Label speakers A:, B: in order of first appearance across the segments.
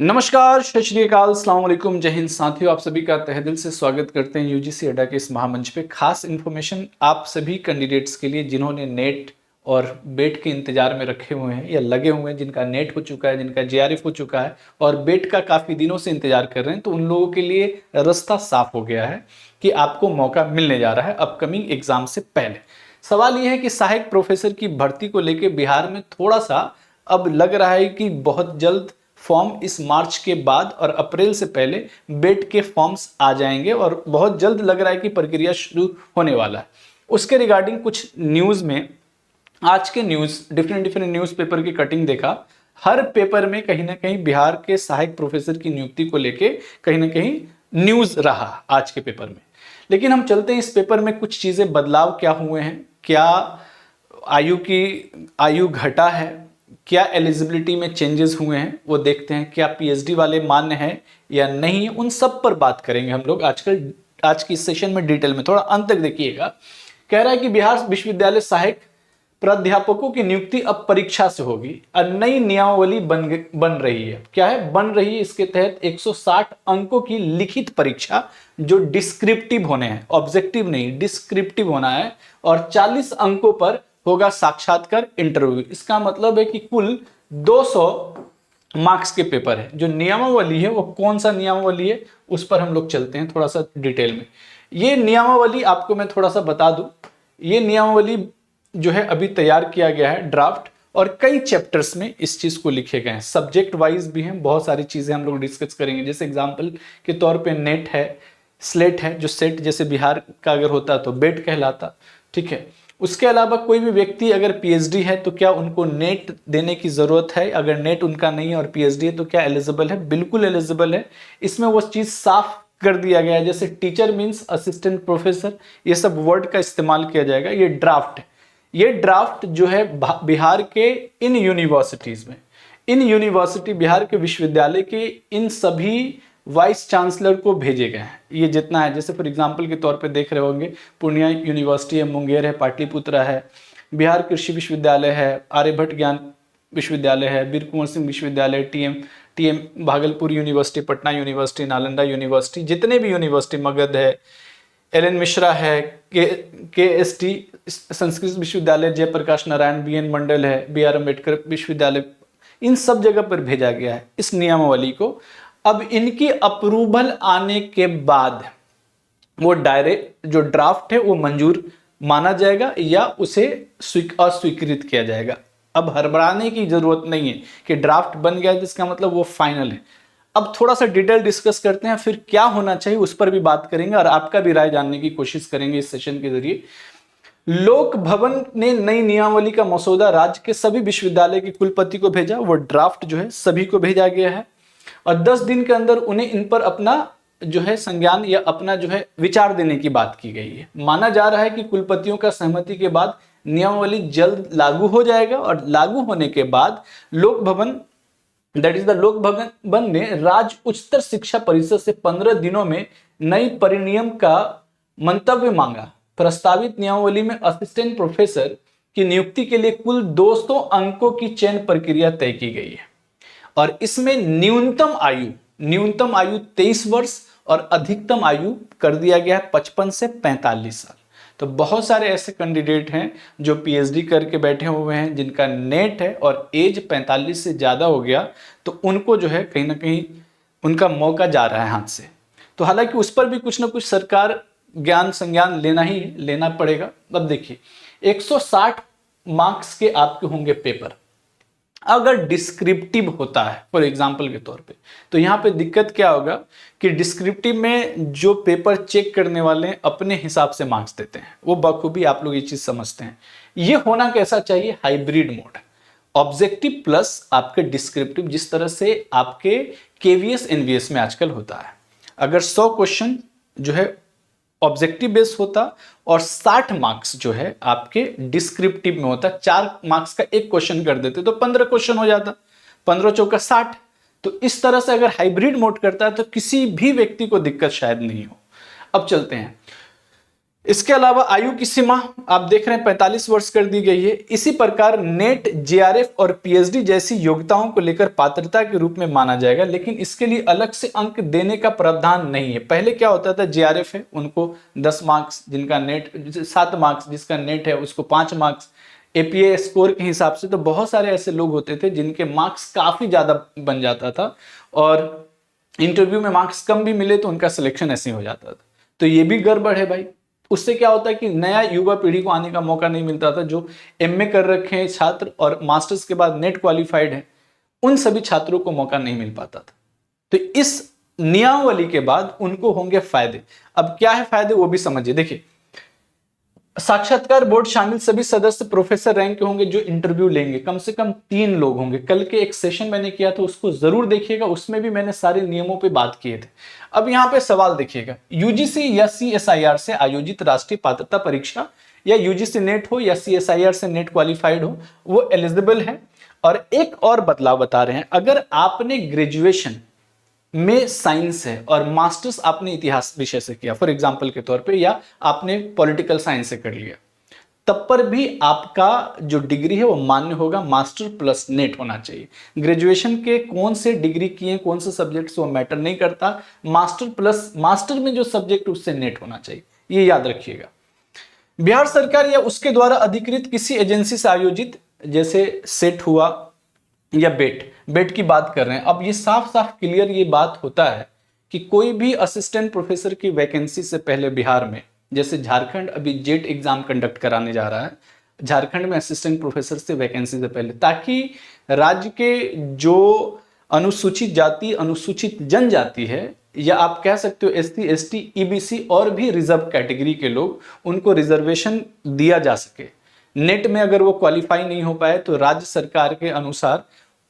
A: नमस्कार, सत श्री अकाल, अस्सलाम वालेकुम, जय हिंद साथियों। आप सभी का तहे दिल से स्वागत करते हैं यूजीसी अड्डा के इस महामंच पे। खास इन्फॉर्मेशन आप सभी कैंडिडेट्स के लिए जिन्होंने नेट और बेट के इंतजार में रखे हुए हैं या लगे हुए हैं, जिनका नेट हो चुका है, जिनका जेआरएफ हो चुका है और बेट का काफ़ी दिनों से इंतजार कर रहे हैं, तो उन लोगों के लिए रास्ता साफ हो गया है कि आपको मौका मिलने जा रहा है अपकमिंग एग्जाम से पहले। सवाल यह है कि सहायक प्रोफेसर की भर्ती को लेकर बिहार में थोड़ा सा अब लग रहा है कि बहुत जल्द फॉर्म इस मार्च के बाद और अप्रैल से पहले बेट के फॉर्म्स आ जाएंगे और बहुत जल्द लग रहा है कि प्रक्रिया शुरू होने वाला है। उसके रिगार्डिंग कुछ न्यूज़ में आज के न्यूज़ डिफरेंट न्यूज़पेपर की कटिंग देखा। हर पेपर में कहीं ना कहीं बिहार के सहायक प्रोफेसर की नियुक्ति को लेके कहीं ना कहीं न्यूज़ रहा आज के पेपर में। लेकिन हम चलते हैं इस पेपर में कुछ चीज़ें बदलाव क्या हुए हैं, क्या आयु घटा है, क्या एलिजिबिलिटी में चेंजेस हुए हैं वो देखते हैं, क्या पीएचडी वाले मान्य हैं या नहीं, उन सब पर बात करेंगे हम लोग आज की इस सेशन में डिटेल में। थोड़ा अंत तक देखिएगा। कह रहा है कि बिहार विश्वविद्यालय सहायक प्राध्यापकों की नियुक्ति अब परीक्षा से होगी और नई नियमावली बन रही है। क्या है बन रही है? इसके तहत 160 अंकों की लिखित परीक्षा जो डिस्क्रिप्टिव होने हैं, ऑब्जेक्टिव नहीं डिस्क्रिप्टिव होना है, और 40 अंकों पर होगा साक्षात्कार इंटरव्यू। इसका मतलब है कि कुल 200 मार्क्स के पेपर है। जो नियमावली है वो कौन सा नियमावली है उस पर हम लोग चलते हैं थोड़ा सा डिटेल में। ये नियमावली आपको मैं थोड़ा सा बता दूं, ये नियमावली जो है अभी तैयार किया गया है ड्राफ्ट, और कई चैप्टर्स में इस चीज को लिखे गए हैं, सब्जेक्ट वाइज भी हैं। बहुत सारी चीजें हम लोग डिस्कस करेंगे। जैसे एग्जाम्पल के तौर पे नेट है, स्लेट है, जो सेट जैसे बिहार का अगर होता तो बेट कहलाता, ठीक है। उसके अलावा कोई भी व्यक्ति अगर पीएचडी है तो क्या उनको नेट देने की जरूरत है? अगर नेट उनका नहीं है और पीएचडी है तो क्या एलिजिबल है? बिल्कुल एलिजिबल है। इसमें वो चीज साफ कर दिया गया है। जैसे टीचर मींस असिस्टेंट प्रोफेसर, ये सब वर्ड का इस्तेमाल किया जाएगा। ये ड्राफ्ट है। ये ड्राफ्ट जो है बिहार के इन यूनिवर्सिटीज में, इन यूनिवर्सिटी बिहार के विश्वविद्यालय के इन सभी वाइस चांसलर को भेजे गए हैं। ये जितना है, जैसे फॉर एग्जांपल के तौर पे देख रहे होंगे, पूर्णिया यूनिवर्सिटी है, मुंगेर है, पाटलिपुत्रा है, बिहार कृषि विश्वविद्यालय है, आर्यभट्ट ज्ञान विश्वविद्यालय है, वीर कुंवर सिंह विश्वविद्यालय, TM Bhagalpur university, Patna university, Nalanda university, जितने भी यूनिवर्सिटी, मगध है, एल मिश्रा है, के संस्कृत विश्वविद्यालय, जयप्रकाश नारायण, बीएन मंडल है, बीआर अम्बेडकर विश्वविद्यालय, इन सब जगह पर भेजा गया है इस नियमावली को। अब इनकी अप्रूवल आने के बाद वो डायरेक्ट जो ड्राफ्ट है वो मंजूर माना जाएगा या उसे अस्वीकृत किया जाएगा। अब हड़बड़ाने की जरूरत नहीं है कि ड्राफ्ट बन गया जिसका मतलब वो फाइनल है। अब थोड़ा सा डिटेल डिस्कस करते हैं, फिर क्या होना चाहिए उस पर भी बात करेंगे और आपका भी राय जानने की कोशिश करेंगे इस सेशन के जरिए। लोक भवन ने नई नियमावली का मसौदा राज्य के सभी विश्वविद्यालय के कुलपति को भेजा। वो ड्राफ्ट जो है सभी को भेजा गया है और 10 दिन के अंदर उन्हें इन पर अपना जो है संज्ञान या अपना जो है विचार देने की बात की गई है। माना जा रहा है कि कुलपतियों का सहमति के बाद नियमावली जल्द लागू हो जाएगा और लागू होने के बाद लोक भवन दैट इज द लोक भवन ने राज्य उच्चतर शिक्षा परिषद से 15 दिनों में नई परिनियम का मंतव्य मांगा। प्रस्तावित नियमावली में असिस्टेंट प्रोफेसर की नियुक्ति के लिए कुल 200 अंकों की चयन प्रक्रिया तय की गई है और इसमें न्यूनतम आयु 23 वर्ष और अधिकतम आयु कर दिया गया है 55 से 45 साल। तो बहुत सारे ऐसे कैंडिडेट हैं जो पीएचडी करके बैठे हुए हैं, जिनका नेट है और एज 45 से ज़्यादा हो गया, तो उनको जो है कहीं ना कहीं उनका मौका जा रहा है हाथ से। तो हालांकि उस पर भी कुछ ना कुछ सरकार ज्ञान संज्ञान लेना पड़ेगा। अब देखिए 160 मार्क्स के आपके होंगे पेपर। अगर डिस्क्रिप्टिव होता है फॉर एग्जाम्पल के तौर पे, तो यहाँ पे दिक्कत क्या होगा कि डिस्क्रिप्टिव में जो पेपर चेक करने वाले हैं अपने हिसाब से मार्क्स देते हैं। वो बखूबी आप लोग ये चीज समझते हैं। ये होना कैसा चाहिए? हाइब्रिड मोड, ऑब्जेक्टिव प्लस आपके डिस्क्रिप्टिव, जिस तरह से आपके केवीएस एनवीएस में आजकल होता है। अगर 100 क्वेश्चन जो है ऑब्जेक्टिव बेस होता और 60 मार्क्स जो है आपके डिस्क्रिप्टिव में होता, 4 मार्क्स का एक क्वेश्चन कर देते तो 15 क्वेश्चन हो जाता, 15 चौका 60। तो इस तरह से अगर हाइब्रिड मोड करता है तो किसी भी व्यक्ति को दिक्कत शायद नहीं हो। अब चलते हैं, इसके अलावा आयु की सीमा आप देख रहे हैं 45 वर्ष कर दी गई है। इसी प्रकार नेट, जेआरएफ और पीएचडी जैसी योग्यताओं को लेकर पात्रता के रूप में माना जाएगा, लेकिन इसके लिए अलग से अंक देने का प्रावधान नहीं है। पहले क्या होता था, जेआरएफ है उनको 10 मार्क्स, जिनका नेट 7 मार्क्स, जिसका नेट है उसको 5 मार्क्स, एपीए स्कोर के हिसाब से। तो बहुत सारे ऐसे लोग होते थे जिनके मार्क्स काफी ज्यादा बन जाता था और इंटरव्यू में मार्क्स कम भी मिले तो उनका सिलेक्शन ऐसे ही हो जाता था। तो ये भी गड़बड़ है भाई। उससे क्या होता है कि नया युवा पीढ़ी को आने का मौका नहीं मिलता था। जो एमए कर रखे हैं छात्र और मास्टर्स के बाद नेट क्वालिफाइड है, उन सभी छात्रों को मौका नहीं मिल पाता था। तो इस नियमावली के बाद उनको होंगे फायदे। अब क्या है फायदे वो भी समझिए। देखिए, साक्षात्कार बोर्ड शामिल सभी सदस्य प्रोफेसर रैंक के होंगे जो इंटरव्यू लेंगे। कम से कम 3 लोग होंगे। कल के एक सेशन मैंने किया था, उसको जरूर देखिएगा, उसमें भी मैंने सारे नियमों पे बात किए थे। अब यहाँ पे सवाल देखिएगा, यूजीसी या सीएसआईआर से आयोजित राष्ट्रीय पात्रता परीक्षा या यूजीसी नेट हो या सीएसआईआर से नेट क्वालिफाइड हो, वो एलिजिबल है। और एक और बदलाव बता रहे हैं, अगर आपने ग्रेजुएशन में साइंस है और मास्टर्स आपने इतिहास विषय से किया, फॉर एग्जांपल के तौर पे, या आपने पॉलिटिकल साइंस से कर लिया, तब पर भी आपका जो डिग्री है वो मान्य होगा। मास्टर प्लस नेट होना चाहिए। ग्रेजुएशन के कौन से डिग्री किए, कौन से सब्जेक्ट्स, वो मैटर नहीं करता। मास्टर प्लस, मास्टर में जो सब्जेक्ट उससे नेट होना चाहिए, ये याद रखिएगा। बिहार सरकार या उसके द्वारा अधिकृत किसी एजेंसी से आयोजित, जैसे सेट हुआ या बेट की बात कर रहे हैं। अब ये साफ साफ क्लियर ये बात होता है कि कोई भी असिस्टेंट प्रोफेसर की वैकेंसी से पहले बिहार में, जैसे झारखंड अभी जेट एग्जाम कंडक्ट कराने जा रहा है, झारखंड में असिस्टेंट प्रोफेसर से वैकेंसी से पहले, ताकि राज्य के जो अनुसूचित जाति, अनुसूचित जनजाति है, या आप कह सकते हो एससी, एसटी, ईबीसी और भी रिजर्व कैटेगरी के लोग, उनको रिजर्वेशन दिया जा सके। नेट में अगर वो क्वालिफाई नहीं हो पाए तो राज्य सरकार के अनुसार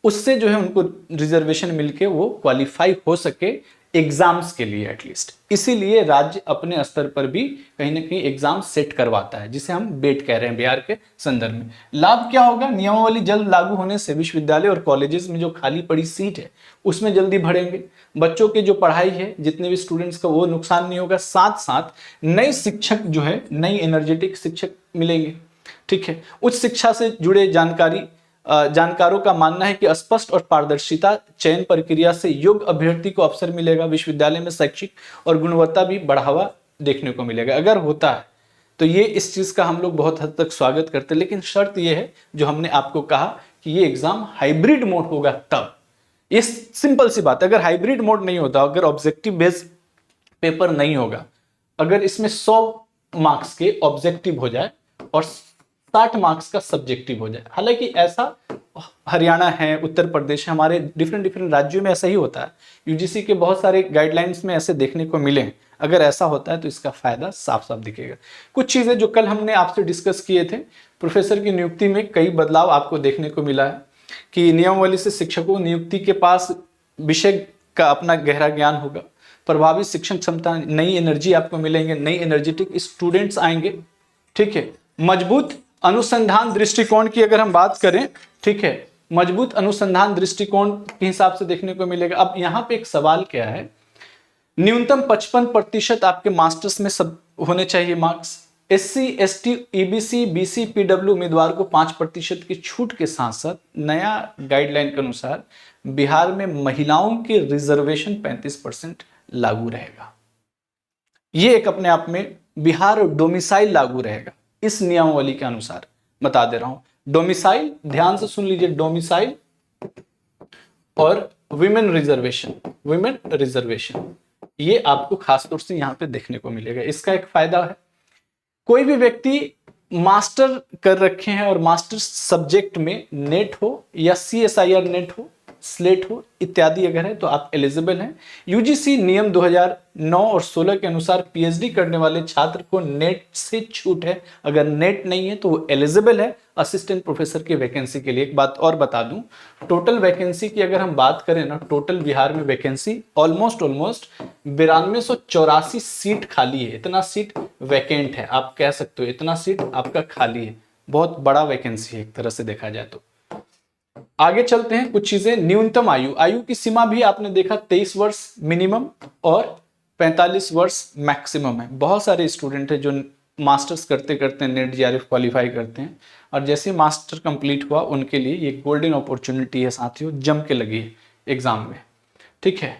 A: उससे जो है उनको रिजर्वेशन मिलके वो क्वालिफाई हो सके एग्जाम्स के लिए एटलीस्ट। इसीलिए राज्य अपने स्तर पर भी कहीं ना कहीं एग्जाम सेट करवाता है, जिसे हम बेट कह रहे हैं बिहार के संदर्भ में। लाभ क्या होगा, नियमावली जल्द लागू होने से विश्वविद्यालय और कॉलेजेस में जो खाली पड़ी सीट है उसमें जल्दी भरेंगे। बच्चों की जो पढ़ाई है, जितने भी स्टूडेंट्स का, वो नुकसान नहीं होगा। साथ साथ नए शिक्षक जो है, नई एनर्जेटिक शिक्षक मिलेंगे। ठीक है, उच्च शिक्षा से जुड़े जानकारों का मानना है कि स्पष्ट और पारदर्शिता चयन प्रक्रिया से योग्य अभ्यर्थी को अवसर मिलेगा। विश्वविद्यालय में शैक्षिक और गुणवत्ता भी बढ़ावा देखने को मिलेगा। अगर होता है तो ये इस चीज का हम लोग बहुत हद तक स्वागत करते हैं, लेकिन शर्त ये है जो हमने आपको कहा कि ये एग्जाम हाइब्रिड मोड होगा तब। ये सिंपल सी बात है। अगर हाइब्रिड मोड नहीं होता, अगर ऑब्जेक्टिव बेस्ड पेपर नहीं होगा, अगर इसमें 100 मार्क्स के ऑब्जेक्टिव हो जाए और 60 मार्क्स का सब्जेक्टिव हो जाए, हालांकि ऐसा हरियाणा है, उत्तर प्रदेश है, हमारे डिफरेंट राज्यों में ऐसा ही होता है। यूजीसी के बहुत सारे गाइडलाइंस में ऐसे देखने को मिले हैं। अगर ऐसा होता है तो इसका फायदा साफ साफ दिखेगा। कुछ चीजें जो कल हमने आपसे डिस्कस किए थे, प्रोफेसर की नियुक्ति में कई बदलाव आपको देखने को मिला है कि नियमावली से शिक्षकों नियुक्ति के पास विषय का अपना गहरा ज्ञान होगा, प्रभावी शिक्षण क्षमता, नई एनर्जी आपको मिलेंगे, नई एनर्जेटिक स्टूडेंट्स आएंगे। ठीक है, मजबूत अनुसंधान दृष्टिकोण की अगर हम बात करें, ठीक है, मजबूत अनुसंधान दृष्टिकोण के हिसाब से देखने को मिलेगा। अब यहां पे एक सवाल क्या है, न्यूनतम 55% आपके मास्टर्स में सब होने चाहिए marks. SC, ST, EBC, BC, PW उम्मीदवार को 5% की छूट के साथ साथ नया गाइडलाइन के अनुसार बिहार में महिलाओं के रिजर्वेशन 35% लागू रहेगा। ये एक अपने आप में बिहार डोमिसाइल लागू रहेगा इस नियमावली के अनुसार, बता दे रहा हूं। डोमिसाइल, ध्यान से सुन लीजिए, डोमिसाइल और विमेन रिजर्वेशन, ये आपको खासतौर से यहां पे देखने को मिलेगा। इसका एक फायदा है, कोई भी व्यक्ति मास्टर कर रखे हैं और मास्टर सब्जेक्ट में नेट हो या सीएसआईआर नेट हो, स्लेट हो इत्यादि अगर है तो आप एलिजिबल हैं। यूजीसी नियम 2009 और 16 के अनुसार पीएचडी करने वाले छात्र को नेट से छूट है। अगर नेट नहीं है तो वो एलिजिबल है असिस्टेंट प्रोफेसर की वैकेंसी के लिए। एक बात और बता दूं, टोटल वैकेंसी की अगर हम बात करें ना, टोटल बिहार में वैकेंसी ऑलमोस्ट 9284 सीट खाली है। इतना सीट वैकेंट है, आप कह सकते हो इतना सीट आपका खाली है। बहुत बड़ा वैकेंसी है एक तरह से देखा जाए तो। आगे चलते हैं, कुछ चीजें। न्यूनतम आयु की सीमा भी आपने देखा 23 वर्ष मिनिमम और 45 वर्ष मैक्सिमम है। बहुत सारे स्टूडेंट है जो मास्टर्स करते करते नेट जीआरएफ क्वालिफाई करते हैं और जैसे मास्टर कंप्लीट हुआ उनके लिए ये गोल्डन अपॉर्चुनिटी है साथियों, जम के लगी है एग्जाम में, ठीक है।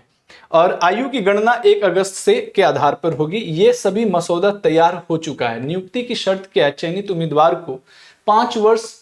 A: और आयु की गणना 1 अगस्त से के आधार पर होगी। ये सभी मसौदा तैयार हो चुका है। नियुक्ति की शर्त क्या है? चयनित उम्मीदवार को 5 वर्ष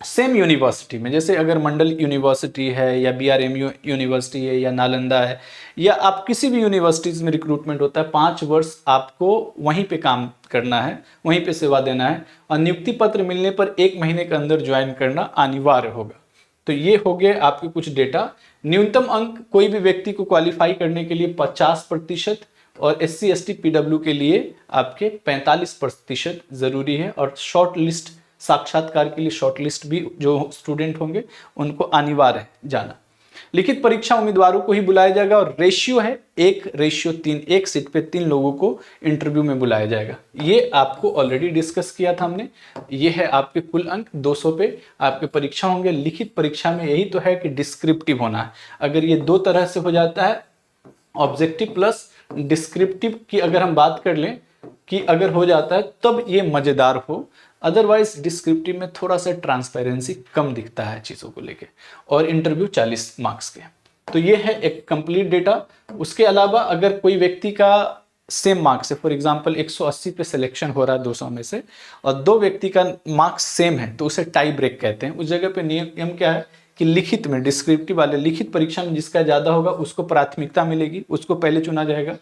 A: सेम यूनिवर्सिटी में, जैसे अगर मंडल यूनिवर्सिटी है या बीआरएमयू यूनिवर्सिटी है या नालंदा है या आप किसी भी यूनिवर्सिटीज में रिक्रूटमेंट होता है, 5 वर्ष आपको वहीं पे काम करना है, वहीं पे सेवा देना है और नियुक्ति पत्र मिलने पर 1 महीने के अंदर ज्वाइन करना अनिवार्य होगा। तो ये हो गए आपके कुछ डेटा। न्यूनतम अंक कोई भी व्यक्ति को क्वालिफाई करने के लिए 50% और SC ST PW के लिए आपके 45% जरूरी है। और शॉर्ट लिस्ट, साक्षात्कार के लिए शॉर्ट लिस्ट भी जो स्टूडेंट होंगे उनको अनिवार्य है जाना। लिखित परीक्षा उम्मीदवारों को ही बुलाया जाएगा और रेशियो है 1:3, 1 सीट पे 3 लोगों को इंटरव्यू में बुलाया जाएगा। ये आपको ऑलरेडी डिस्कस किया था हमने। ये है आपके कुल अंक, 200 पे आपके परीक्षा होंगे। लिखित परीक्षा में यही तो है कि डिस्क्रिप्टिव होना है। अगर ये 2 तरह से हो जाता है, ऑब्जेक्टिव प्लस डिस्क्रिप्टिव की अगर हम बात कर लें कि अगर हो जाता है तब ये मजेदार हो, अदरवाइज डिस्क्रिप्टिव में थोड़ा सा ट्रांसपेरेंसी कम दिखता है चीज़ों को लेके। और इंटरव्यू 40 मार्क्स के। तो ये है एक कंप्लीट डेटा। उसके अलावा अगर कोई व्यक्ति का सेम मार्क्स है, फॉर एग्जांपल 180 पे सिलेक्शन हो रहा है 200 में से और 2 व्यक्ति का मार्क्स सेम है तो उसे टाई ब्रेक कहते हैं। उस जगह पे नियम क्या है कि लिखित में, डिस्क्रिप्टिव वाले लिखित परीक्षा में जिसका ज़्यादा होगा उसको प्राथमिकता मिलेगी, उसको पहले चुना जाएगा,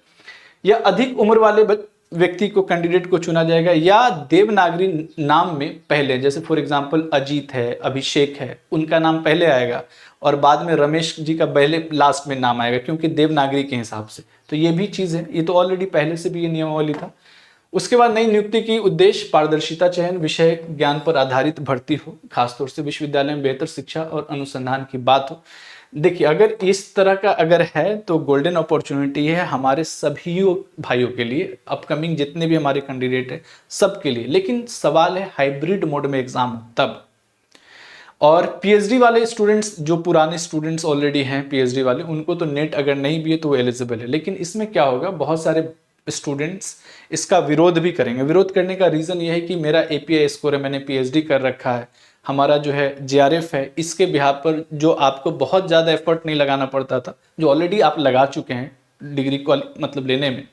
A: या अधिक उम्र वाले व्यक्ति को, कैंडिडेट को चुना जाएगा, या देवनागरी नाम में पहले, जैसे फॉर एग्जांपल अजीत है, अभिषेक है, उनका नाम पहले आएगा और बाद में रमेश जी का पहले लास्ट में नाम आएगा क्योंकि देवनागरी के हिसाब से। तो ये भी चीज़ है, ये तो ऑलरेडी पहले से भी ये नियमावली था। उसके बाद नई नियुक्ति की उद्देश्य पारदर्शिता, चयन विषय ज्ञान पर आधारित भर्ती हो, खासतौर से विश्वविद्यालय में बेहतर शिक्षा और अनुसंधान की बात हो। देखिए अगर इस तरह का अगर है तो गोल्डन अपॉर्चुनिटी है हमारे सभी भाइयों के लिए, अपकमिंग जितने भी हमारे कैंडिडेट हैं सबके लिए। लेकिन सवाल है हाइब्रिड मोड में एग्जाम हो तब। और पीएचडी वाले स्टूडेंट्स, जो पुराने स्टूडेंट्स ऑलरेडी हैं पीएचडी वाले, उनको तो नेट अगर नहीं भी है तो वो एलिजिबल है। लेकिन इसमें क्या होगा, बहुत सारे स्टूडेंट्स इसका विरोध भी करेंगे। विरोध करने का रीज़न ये है कि मेरा API स्कोर है, मैंने पीएचडी कर रखा है, हमारा जो है जीआरएफ है, इसके बिहार पर जो आपको बहुत ज़्यादा एफर्ट नहीं लगाना पड़ता था, जो ऑलरेडी आप लगा चुके हैं डिग्री मतलब लेने में,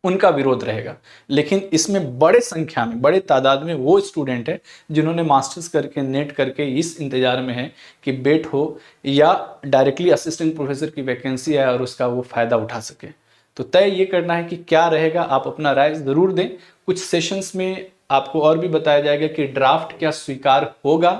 A: उनका विरोध रहेगा। लेकिन इसमें बड़े संख्या में, बड़े तादाद में वो स्टूडेंट है जिन्होंने मास्टर्स करके, नेट करके इस इंतजार में है कि बेट हो या डायरेक्टली असिस्टेंट प्रोफेसर की वैकेंसी आए और उसका वो फ़ायदा उठा सके। तो तय ये करना है कि क्या रहेगा, आप अपना राय ज़रूर दें। कुछ सेशंस में आपको और भी बताया जाएगा कि ड्राफ्ट क्या स्वीकार होगा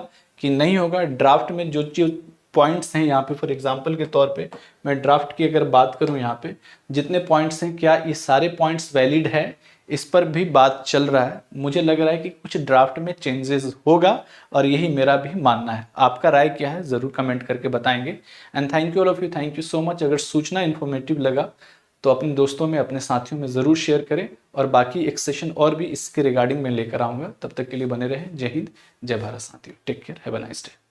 A: कि नहीं होगा। ड्राफ्ट में जो जो पॉइंट्स हैं, यहाँ पे फॉर एग्जांपल के तौर पे मैं ड्राफ्ट की अगर बात करूँ, यहाँ पे जितने पॉइंट्स हैं, क्या ये सारे पॉइंट्स वैलिड है, इस पर भी बात चल रहा है। मुझे लग रहा है कि कुछ ड्राफ्ट में चेंजेस होगा और यही मेरा भी मानना है। आपका राय क्या है ज़रूर कमेंट करके बताएंगे। And thank you all of you, thank you so much. अगर सूचना इन्फॉर्मेटिव लगा तो अपने दोस्तों में, अपने साथियों में ज़रूर शेयर करें। और बाकी एक सेशन और भी इसके रिगार्डिंग में लेकर आऊँगा। तब तक के लिए बने रहें। जय हिंद, जय भारत साथियों। Take care, have a nice day.